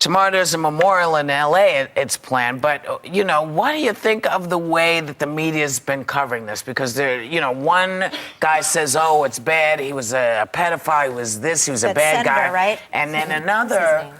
tomorrow there's a memorial in L.A. It's planned, but, you know, what do you think of the way that the media's been covering this? Because, you know, one guy says, oh, it's bad, he was a pedophile, he was this, he was a bad guy. Right? And then another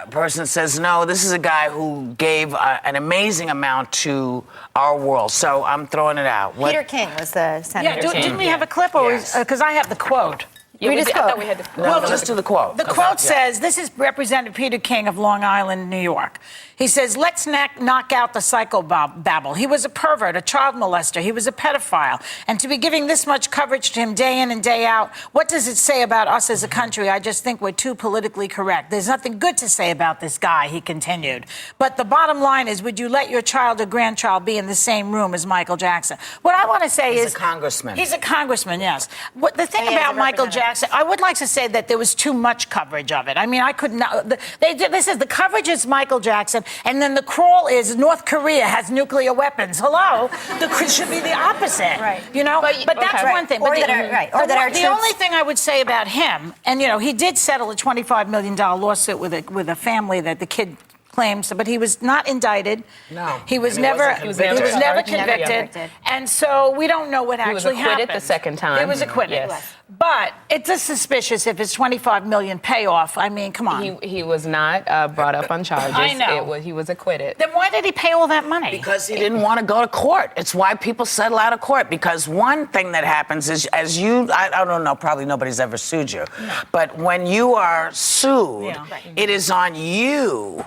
person says, no, this is a guy who gave an amazing amount to our world. So I'm throwing it out. Peter King was the senator. Yeah, didn't we have a clip? Because I have the quote. Yeah, Read his quote. I thought we had the No, just to the quote. The quote says, this is Representative Peter King of Long Island, New York. He says, let's knock out the psychobabble. He was a pervert, a child molester. He was a pedophile. And to be giving this much coverage to him day in and day out, what does it say about us as a country? I just think we're too politically correct. There's nothing good to say about this guy, he continued. But the bottom line is, would you let your child or grandchild be in the same room as Michael Jackson? What I want to say is... He's a congressman. He's a congressman, yes. The thing about Michael Jackson, I would like to say that there was too much coverage of it. I mean, I could not... This is the coverage is Michael Jackson, and then the crawl is North Korea has nuclear weapons. Hello? It should be the opposite. Right. You know? But that's one thing. Or the only thing I would say about him, and, you know, he did settle a $25 million lawsuit with a family that the kid claims, but he was not indicted. No. He was never convicted. And so we don't know what actually happened. He was acquitted the second time. He was acquitted. Yes. But it's just suspicious if it's $25 million payoff. I mean, come on. He was not brought up on charges. I know. He was acquitted. Then why did he pay all that money? Because he didn't want to go to court. It's why people settle out of court. Because one thing that happens is, I don't know, probably nobody's ever sued you. No. But when you are sued, it is on you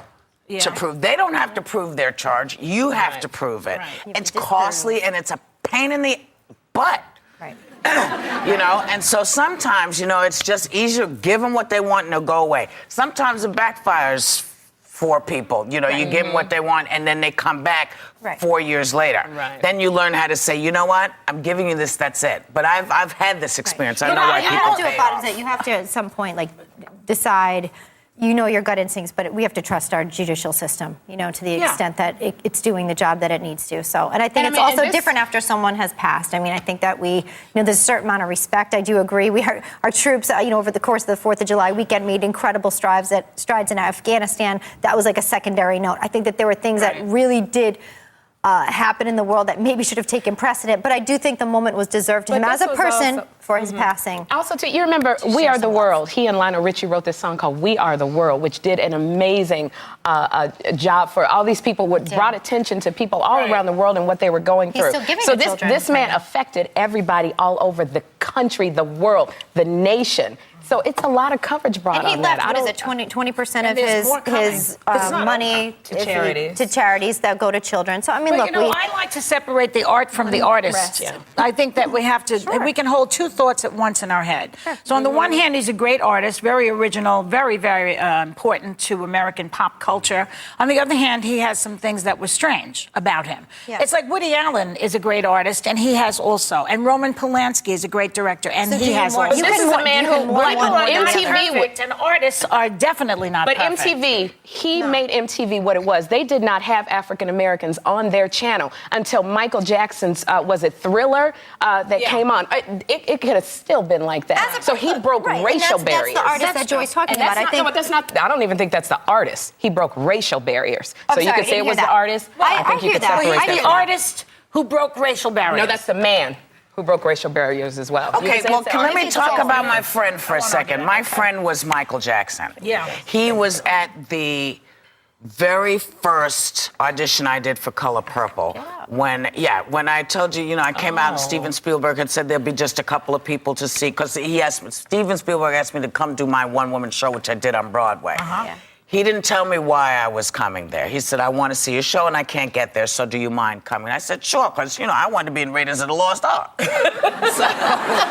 to prove. They don't have to prove their charge. You have to prove it. Right. It's costly and it's a pain in the butt. Right. You know, and so sometimes, you know, it's just easier. Give them what they want and they'll go away. Sometimes it backfires for people. You know, you give them what they want and then they come back 4 years later. Right. Then you learn how to say, you know what, I'm giving you this, that's it. But I've had this experience. I know why people pay off. You have to, at some point, like, decide... You know your gut instincts, but we have to trust our judicial system, you know, to the extent that it's doing the job that it needs to. So, and I think it's also different after someone has passed. I mean, I think that you know, there's a certain amount of respect. I do agree. Our troops, you know, over the course of the 4th of July weekend made incredible strides in Afghanistan. That was like a secondary note. I think that there were things that really did happen in the world that maybe should have taken precedent, but I do think the moment was deserved to him as a person for his passing. Also, too, you remember We Are the World. He and Lionel Richie wrote this song called We Are the World, which did an amazing job for all these people, brought attention to people all around the world and what they were going through. So this man affected everybody all over the country, the world, the nation. So it's a lot of coverage brought on that. And he left, 20% of his money to charities that go to children. So, I mean, look, I like to separate the art from the artist. Yeah. I think that we have to, we can hold two thoughts at once in our head. Sure. So on the one hand, he's a great artist, very original, very, very important to American pop culture. On the other hand, he has some things that were strange about him. Yeah. It's like Woody Allen is a great artist, and he has also. And Roman Polanski is a great director, and he has also. This is a man who... MTV and artists are definitely not perfect. But MTV, made MTV what it was. They did not have African Americans on their channel until Michael Jackson's, was it Thriller, that came on. It could have still been like that. So he broke racial barriers. That's the artist that Joy's talking about. I don't even think that's the artist. He broke racial barriers. So you could say it was the artist. I think you could separate that. The artist who broke racial barriers. No, that's the man who broke racial barriers as well. Okay, well, let me talk about my friend for a second. My friend was Michael Jackson. Yeah. He was at the very first audition I did for Color Purple. Yeah. When I told you, you know, I came out and Steven Spielberg had said there'd be just a couple of people to see, because Steven Spielberg asked me to come do my one-woman show, which I did on Broadway. He didn't tell me why I was coming there. He said, I want to see your show and I can't get there, so do you mind coming? I said, sure, because, you know, I wanted to be in Raiders of the Lost Ark. So,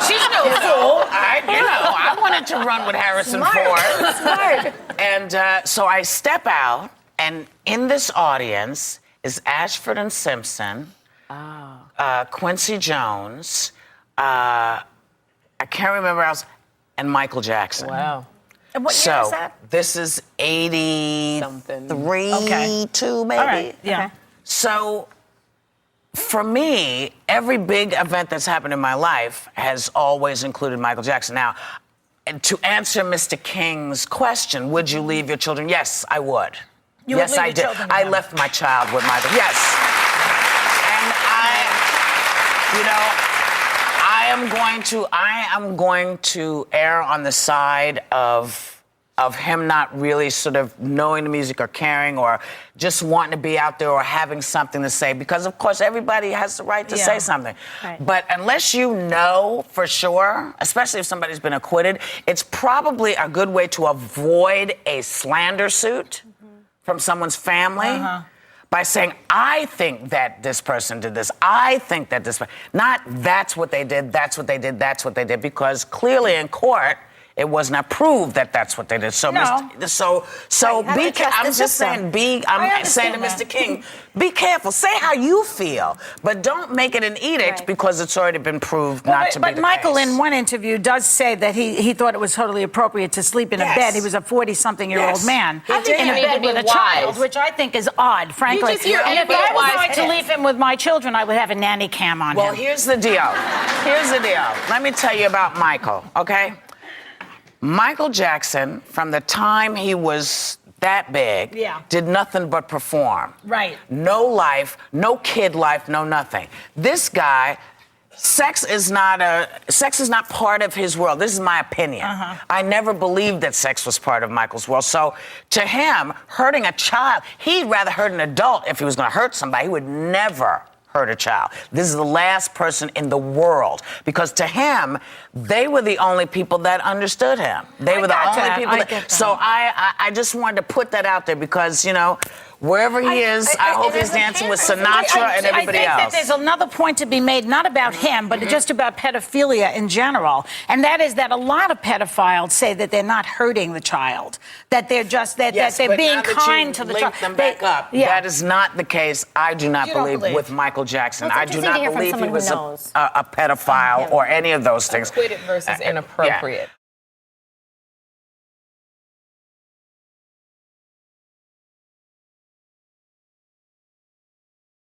she's no fool. I wanted to run with Harrison Ford. Smart. And so I step out, and in this audience is Ashford and Simpson, Quincy Jones, I can't remember else, and Michael Jackson. Wow. And what year is that? This is 83, 2 maybe. All right. Yeah. So for me, every big event that's happened in my life has always included Michael Jackson. Now, and to answer Mr. King's question, would you leave your children? Yes, I would. You yes, would leave I your did. children to I them. left my child with my yes. And I am going to err on the side of him not really sort of knowing the music or caring or just wanting to be out there or having something to say, because of course everybody has the right to say something. Right. But unless you know for sure, especially if somebody's been acquitted, it's probably a good way to avoid a slander suit from someone's family. By saying, I think that this person did this. I think that this, not that's what they did, that's what they did, that's what they did, because clearly in court, it was not proved that that's what they did. So, No. I'm just saying, I'm saying to Mr. King, be careful. Say how you feel, but don't make it an edict because it's already been proved not to be the But Michael, case. in one interview, does say that he thought it was totally appropriate to sleep in a Yes. bed. He was a 40-something-year-old Yes. man He did. in a You need bed to be with a wise. child, which I think is odd, frankly. just hear And if be I was wise going to kids. leave him with my children, I would have a nanny cam on Well, him. here's the deal. Let me tell you about Michael, okay? Michael Jackson, from the time he was that big, did nothing but perform. Right. No life, no kid life, no nothing. This guy, sex is not part of his world. This is my opinion. I never believed that sex was part of Michael's world. So to him, hurting a child, he'd rather hurt an adult if he was going to hurt somebody. He would never hurt a child. This is the last person in the world, because to him, they were the only people that understood him. They were the only people that. So I just wanted to put that out there because, wherever he is, I hope he's dancing with Sinatra and everybody I think else. that there's another point to be made, not about him, but just about pedophilia in general. And that is that a lot of pedophiles say that they're not hurting the child, that they're just, that they're but being now that kind you've to the linked child. them back up. That is not the case. I do not You don't believe believe. with Michael Jackson. Well, I it's do interesting not to hear from believe he someone who was knows. a pedophile or any of those things. Acquitted versus inappropriate.